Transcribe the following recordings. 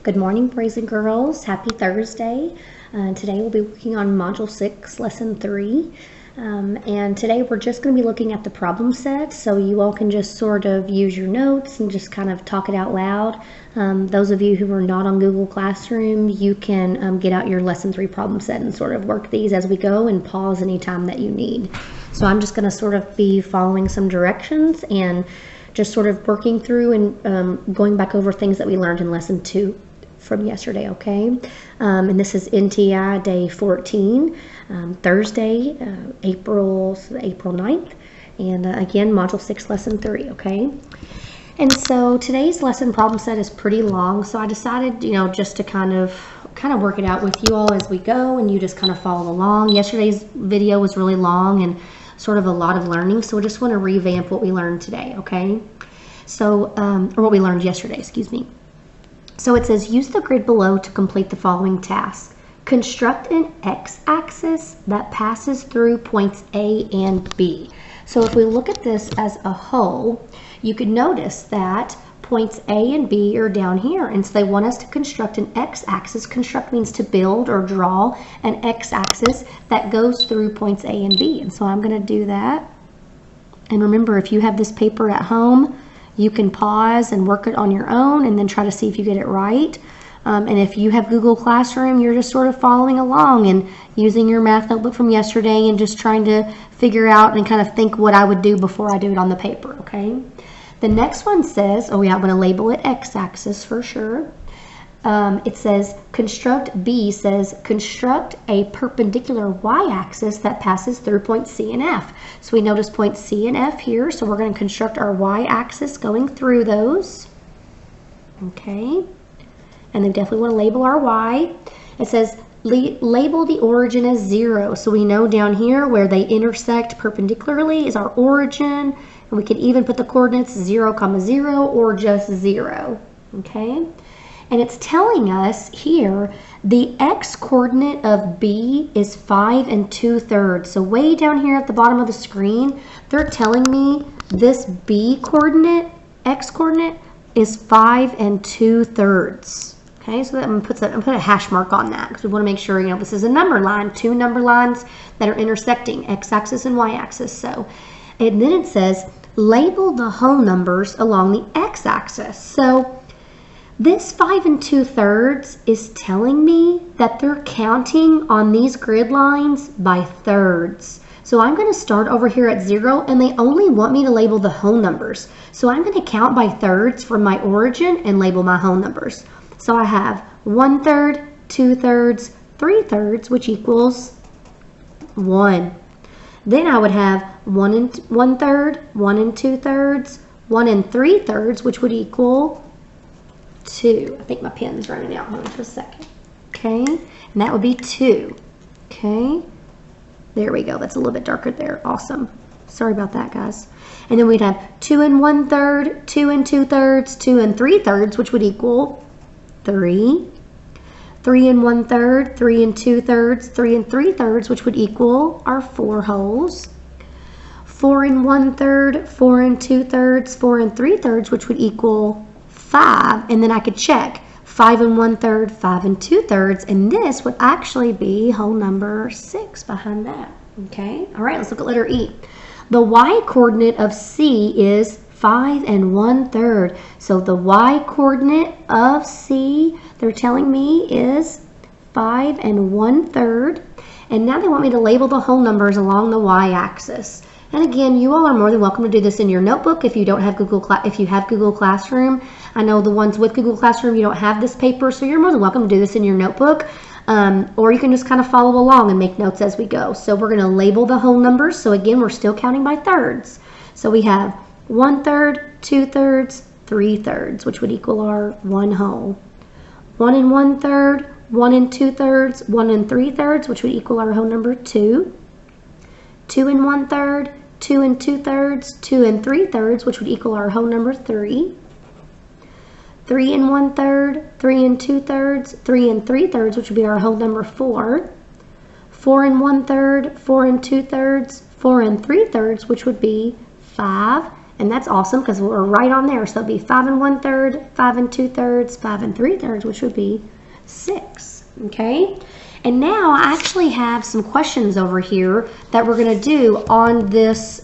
Good morning, boys and girls. Happy Thursday. Today we'll be working on Module 6, Lesson 3. And today we're just going to be looking at the problem set, so you all can just sort of use your notes and just kind of talk it out loud. Those of you who are not on Google Classroom, you can get out your Lesson 3 problem set and sort of work these as we go and pause anytime that you need. So I'm just going to sort of be following some directions and just sort of working through and going back over things that we learned in Lesson 2 from yesterday, okay? And this is NTI Day 14, Thursday, April 9th, and again, Module 6, Lesson 3, okay? And so today's lesson problem set is pretty long, so I decided, just to kind of work it out with you all as we go, and you just kind of follow along. Yesterday's video was really long and sort of a lot of learning, so I just want to revamp what we learned today, okay? So, or what we learned yesterday, excuse me. So it says, use the grid below to complete the following task. Construct an x-axis that passes through points A and B. So if we look at this as a whole, you could notice that points A and B are down here, and so they want us to construct an x-axis. Construct means to build or draw an x-axis that goes through points A and B. And so I'm going to do that. And remember, if you have this paper at home, you can pause and work it on your own and then try to see if you get it right. And if you have Google Classroom, you're just sort of following along and using your math notebook from yesterday and just trying to figure out and kind of think what I would do before I do it on the paper, okay? The next one says, I'm going to label it x-axis for sure. It says B says construct a perpendicular y-axis that passes through point C and F. So we notice point C and F here, so we're going to construct our y-axis going through those. Okay, and then definitely want to label our y. It says label the origin as 0. So we know down here where they intersect perpendicularly is our origin, and we can even put the coordinates 0, 0 or just 0. Okay. And it's telling us here the x-coordinate of B is 5 2/3. So way down here at the bottom of the screen, they're telling me this B coordinate, x-coordinate, is 5 2/3. Okay, so that I'm going to put a hash mark on that because we want to make sure, this is a number line, two number lines that are intersecting, x-axis and y-axis. So, and then it says label the whole numbers along the x-axis. So this 5 2/3 is telling me that they're counting on these grid lines by thirds. So I'm going to start over here at 0, and they only want me to label the whole numbers. So I'm going to count by thirds from my origin and label my whole numbers. So I have 1/3, 2/3, 3/3, which equals 1. Then I would have 1 1/3, 1 2/3, 1 3/3, which would equal 2. I think my pen's running out. Hold on for a second. Okay, and that would be 2. Okay, there we go. That's a little bit darker there. Awesome. Sorry about that, guys. And then we'd have 2 1/3, 2 2/3, 2 3/3, which would equal 3. 3 1/3, 3 2/3, 3 3/3, which would equal our 4 wholes. 4 1/3, 4 2/3, 4 3/3, which would equal 5, and then I could check 5 1/3, 5 2/3, and this would actually be whole number 6 behind that. Okay, all right, let's look at letter E. The y-coordinate of C is 5 1/3. So the y-coordinate of C, they're telling me, is 5 1/3, and now they want me to label the whole numbers along the y-axis. And again, you all are more than welcome to do this in your notebook if you don't have if you have Google Classroom. I know the ones with Google Classroom, you don't have this paper, so you're more than welcome to do this in your notebook. Or you can just kind of follow along and make notes as we go. So we're going to label the whole numbers. So again, we're still counting by thirds. So we have 1/3, 2/3, 3/3, which would equal our 1 whole. 1 1/3, 1 2/3, 1 3/3, which would equal our whole number 2. 2 1/3, 2 2/3, 2 3/3, which would equal our whole number 3. 3 1/3, 3 2/3, 3 3/3, which would be our whole number 4. 4 1/3, 4 2/3, 4 3/3, which would be 5. And that's awesome because we're right on there. So it'd be 5 1/3, 5 2/3, 5 3/3, which would be 6. Okay? And now I actually have some questions over here that we're going to do on this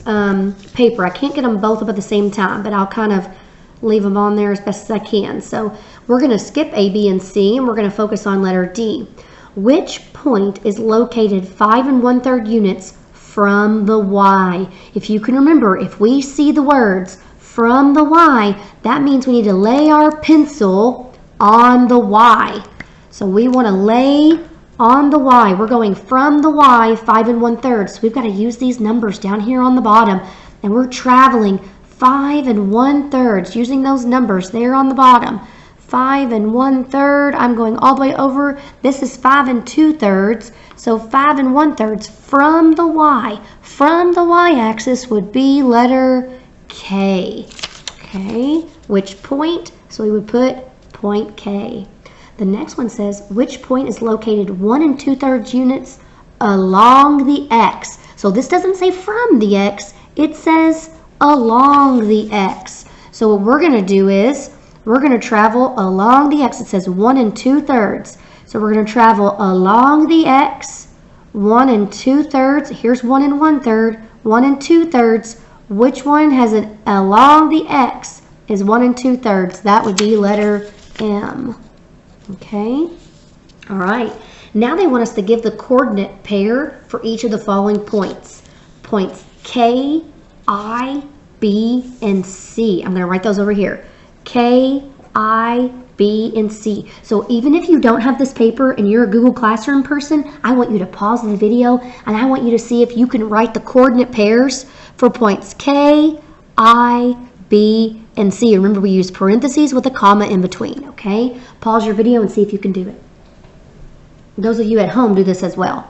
paper. I can't get them both up at the same time, but I'll kind of leave them on there as best as I can. So we're going to skip A, B, and C, and we're going to focus on letter D. Which point is located 5 1/3 units from the Y? If you can remember, if we see the words from the Y, that means we need to lay our pencil on the Y. So we want to lay on the Y. We're going from the Y, 5 1/3. So we've got to use these numbers down here on the bottom. And we're traveling 5 1/3, using those numbers there on the bottom. 5 1/3, I'm going all the way over. This is 5 2/3. So 5 1/3 from the Y. From the Y-axis would be letter K. Okay, which point? So we would put point K. The next one says, which point is located 1 2/3 units along the X? So this doesn't say from the X, it says along the X. So what we're going to do is, we're going to travel along the X. It says 1 2/3. So we're going to travel along the X, 1 2/3. Here's 1 1/3, 1 2/3. Which one has an along the X is 1 2/3? That would be letter M. Okay, all right. Now they want us to give the coordinate pair for each of the following points. Points K, I, B, and C. I'm going to write those over here. K, I, B, and C. So even if you don't have this paper and you're a Google Classroom person, I want you to pause the video and I want you to see if you can write the coordinate pairs for points K, I, B, and C. Remember, we use parentheses with a comma in between, okay? Pause your video and see if you can do it. Those of you at home do this as well.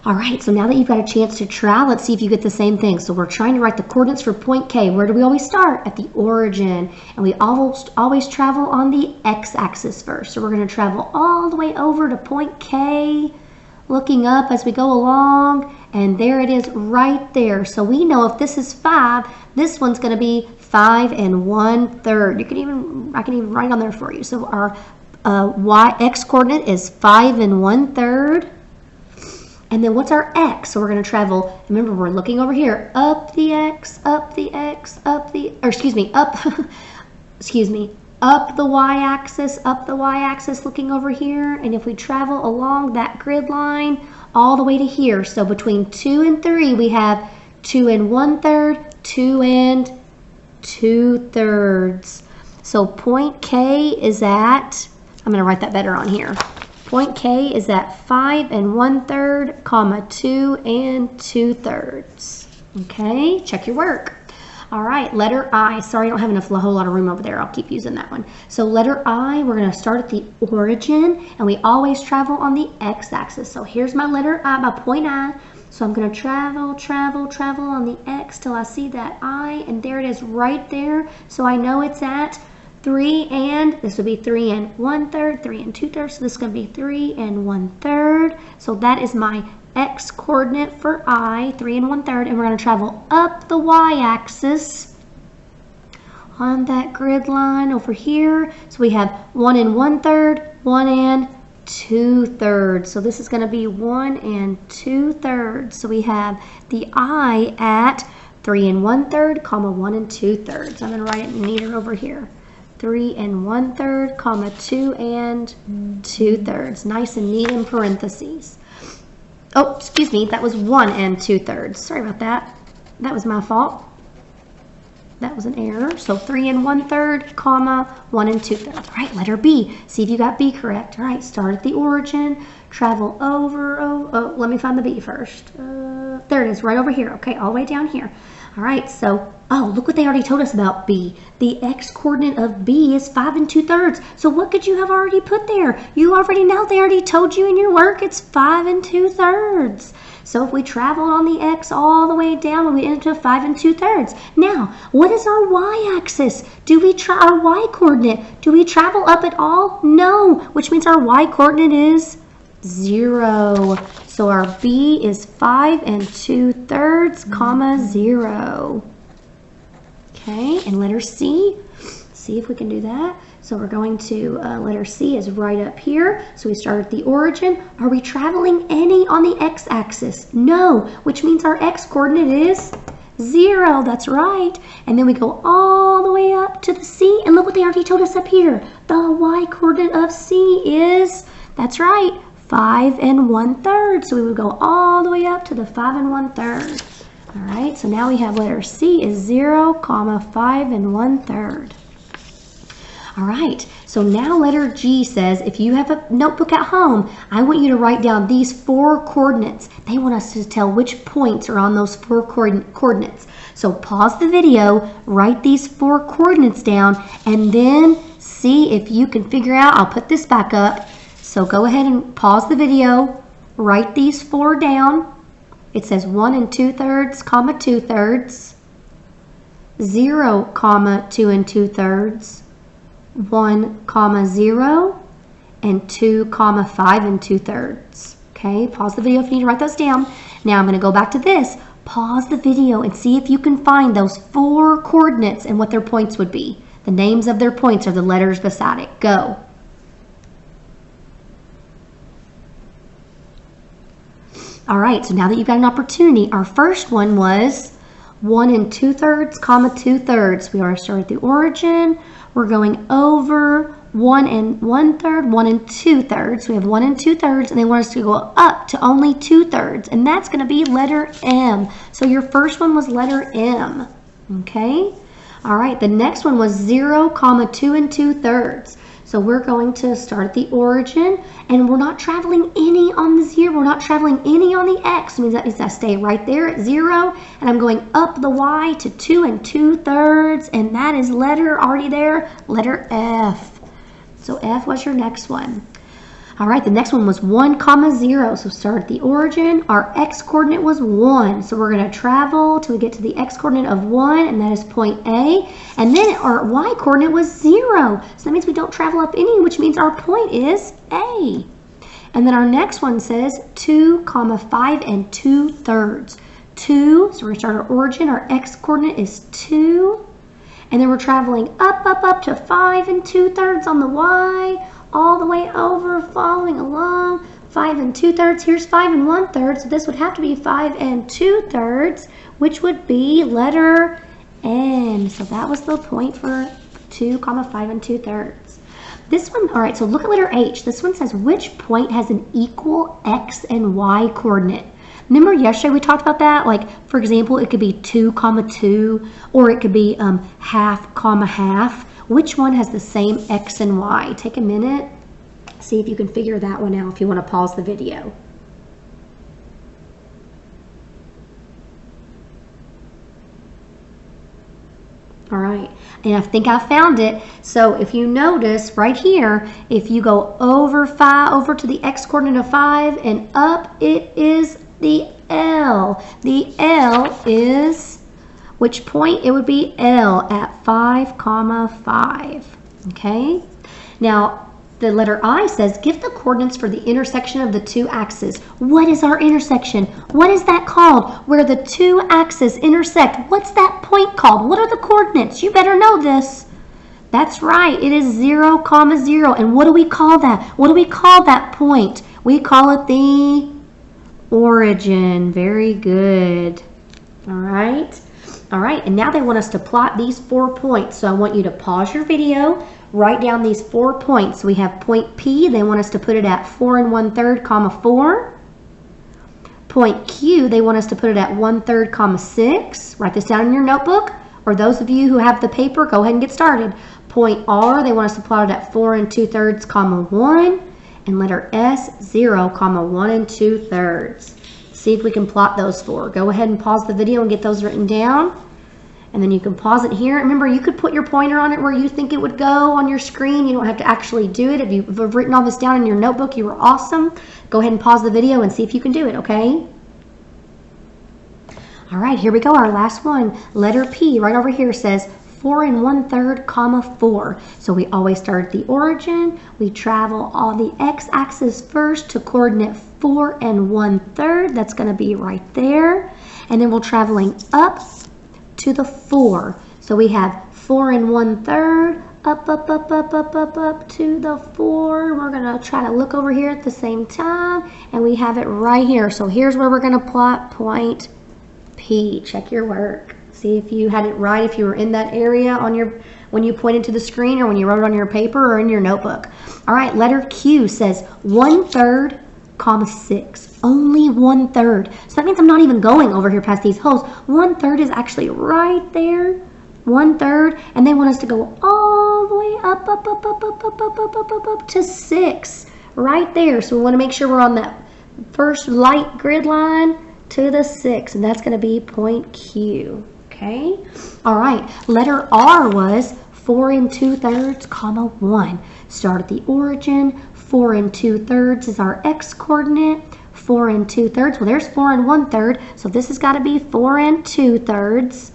All right, so now that you've got a chance to try, let's see if you get the same thing. So we're trying to write the coordinates for point K. Where do we always start? At the origin. And we always travel on the x-axis first. So we're going to travel all the way over to point K, looking up as we go along. And there it is right there. So we know if this is 5, this one's going to be 5 1/3. I can even write on there for you. So our x coordinate is 5 1/3. And then what's our x? So we're going to travel, remember we're looking over here, up the x, up the x, up the y-axis, looking over here. And if we travel along that grid line all the way to here, so between 2 and 3, we have 2 1/3, 2 2/3. So point K is at, I'm going to write that better on here. Point K is at 5 1/3, comma 2 2/3. Okay, check your work. All right, letter I. Sorry, I don't have a whole lot of room over there. I'll keep using that one. So letter I, we're going to start at the origin, and we always travel on the x-axis. So here's my letter I, my point I. So I'm going to travel on the x till I see that I, and there it is right there. So I know it's at 3 and, this would be 3 1/3, 3 2/3, so this is going to be 3 1/3. So that is my x coordinate for I, 3 1/3, and we're going to travel up the y-axis on that grid line over here. So we have 1 1/3, 1 2/3. So this is going to be 1 2/3. So we have the I at 3 1/3, comma 1 2/3. I'm going to write it neater over here. 3 1/3, comma 2 2/3. Nice and neat in parentheses. Oh, excuse me, that was 1 2/3. Sorry about that. That was my fault. That was an error. So 3 1/3, comma 1 2/3. All right, letter B. See if you got B correct. All right, start at the origin, travel over. Oh, let me find the B first. There it is, right over here. Okay, all the way down here. All right, so, oh, look what they already told us about B. The x coordinate of B is 5 2/3. So what could you have already put there? You already know, they already told you in your work it's 5 2/3. So if we traveled on the x all the way down, we end up 5 2/3. Now, what is our y-axis? Our y coordinate? Do we travel up at all? No, which means our y coordinate is 0. So our B is 5 2/3, comma 0. Okay, and letter C, see if we can do that. So we're going to, letter C is right up here. So we start at the origin. Are we traveling any on the x-axis? No, which means our x-coordinate is 0. That's right. And then we go all the way up to the C. And look what they already told us up here. The y-coordinate of C is, that's right, 5 1/3. So we would go all the way up to the 5 1/3. All right, so now we have letter C is 0, 5 1/3. All right, so now letter G says, if you have a notebook at home, I want you to write down these 4 coordinates. They want us to tell which points are on those 4 coordinates. So pause the video, write these 4 coordinates down, and then see if you can figure out, I'll put this back up. So go ahead and pause the video, write these 4 down. It says 1 2/3, 2/3, 0, 2 2/3, 1, 0, and 2, 5 2/3. Okay, pause the video if you need to write those down. Now I'm going to go back to this. Pause the video and see if you can find those 4 coordinates and what their points would be. The names of their points are the letters beside it. Go. All right, so now that you've got an opportunity, our first one was 1 2/3, 2/3. We already started at the origin. We're going over 1 1/3, 1 2/3. We have 1 2/3, and they want us to go up to only 2/3, and that's going to be letter M. So your first one was letter M. Okay. All right. The next one was 0, 2 2/3. So we're going to start at the origin, and we're not traveling any on the 0. We're not traveling any on the x. It means that means I stay right there at 0, and I'm going up the y to 2 2/3, and that is letter already there, letter F. So F was your next one. All right, the next one was 1, 0. So start at the origin. Our x-coordinate was 1. So we're going to travel till we get to the x-coordinate of 1, and that is point A. And then our y-coordinate was 0. So that means we don't travel up any, which means our point is A. And then our next one says 2, 5 2/3. 2, so we're going to start our origin. Our x-coordinate is 2. And then we're traveling up to 5 2/3 on the y, all the way over, following along, 5 2/3. Here's 5 1/3, so this would have to be 5 2/3, which would be letter N. So that was the point for 2, 5 2/3. This one, all right, so look at letter H. This one says, which point has an equal x and y coordinate? Remember yesterday we talked about that? Like, for example, it could be 2, 2, or it could be half, half. Which one has the same x and y? Take a minute, see if you can figure that one out if you want to pause the video. All right, and I think I found it. So if you notice right here, if you go over 5, over to the x-coordinate of 5 and up, it is the L. The L is, which point? It would be L at 5, 5. Okay? Now, the letter I says, give the coordinates for the intersection of the 2 axes. What is our intersection? What is that called? Where the 2 axes intersect. What's that point called? What are the coordinates? You better know this. That's right. It is 0, 0. And what do we call that? What do we call that point? We call it the origin. Very good. All right. All right, and now they want us to plot these 4 points. So I want you to pause your video, write down these 4 points. We have point P, they want us to put it at 4 1/3, 4. Point Q, they want us to put it at 1/3, 6. Write this down in your notebook, or those of you who have the paper, go ahead and get started. Point R, they want us to plot it at 4 2/3, 1. And letter S, 0, 1 2/3. See if we can plot those 4. Go ahead and pause the video and get those written down. And then you can pause it here. Remember, you could put your pointer on it where you think it would go on your screen. You don't have to actually do it. If you've written all this down in your notebook, you were awesome. Go ahead and pause the video and see if you can do it, okay? All right, here we go. Our last one. Letter P right over here says 4 1/3, comma 4. So we always start at the origin. We travel all the x-axis first to coordinate 4 1/3. That's going to be right there. And then we're traveling up to the 4. So we have 4 1/3, up to the 4. We're going to try to look over here at the same time, and we have it right here. So here's where we're going to plot point P. Check your work. See if you had it right, if you were in that area on your, when you pointed to the screen or when you wrote it on your paper or in your notebook. All right, letter Q says 1/3, comma 6. Only 1/3. So that means I'm not even going over here past these holes. 1/3 is actually right there. 1/3, and they want us to go all the way up to 6. Right there. So we want to make sure we're on that first light grid line to the 6, and that's going to be point Q. Okay. All right. Letter R was 4 2/3, comma 1. Start at the origin. 4 2/3 is our x coordinate. 4 2/3. Well, there's 4 1/3, so this has got to be 4 2/3,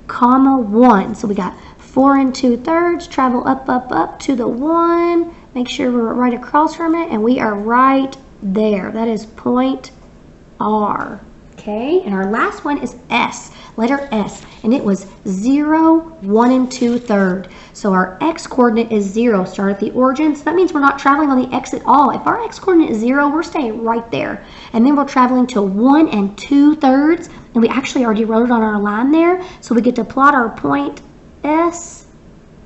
comma 1. So we got 4 2/3. Travel up to the 1. Make sure we're right across from it, and we are right there. That is point R. Okay, and our last one is S, letter S, and it was 0, 1 2/3. So our x coordinate is 0. Start at the origin, so that means we're not traveling on the x at all. If our x coordinate is 0, we're staying right there. And then we're traveling to 1 2/3, and we actually already wrote it on our line there, so we get to plot our point S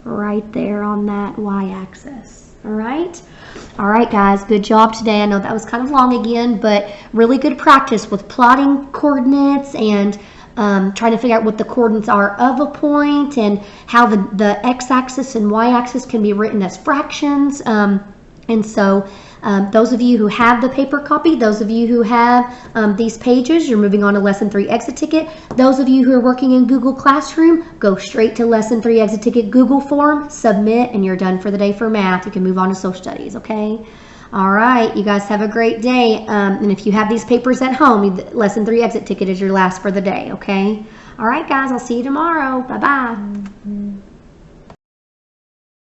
right there on that y-axis. All right? All right, guys, good job today. I know that was kind of long again, but really good practice with plotting coordinates and trying to figure out what the coordinates are of a point and how the x-axis and y-axis can be written as fractions. And so those of you who have the paper copy, those of you who have these pages, you're moving on to Lesson 3 Exit Ticket. Those of you who are working in Google Classroom, go straight to Lesson 3 Exit Ticket Google form, submit, and you're done for the day for math. You can move on to social studies, okay? All right, you guys have a great day. And if you have these papers at home, Lesson 3 Exit Ticket is your last for the day, okay? All right, guys, I'll see you tomorrow. Bye-bye.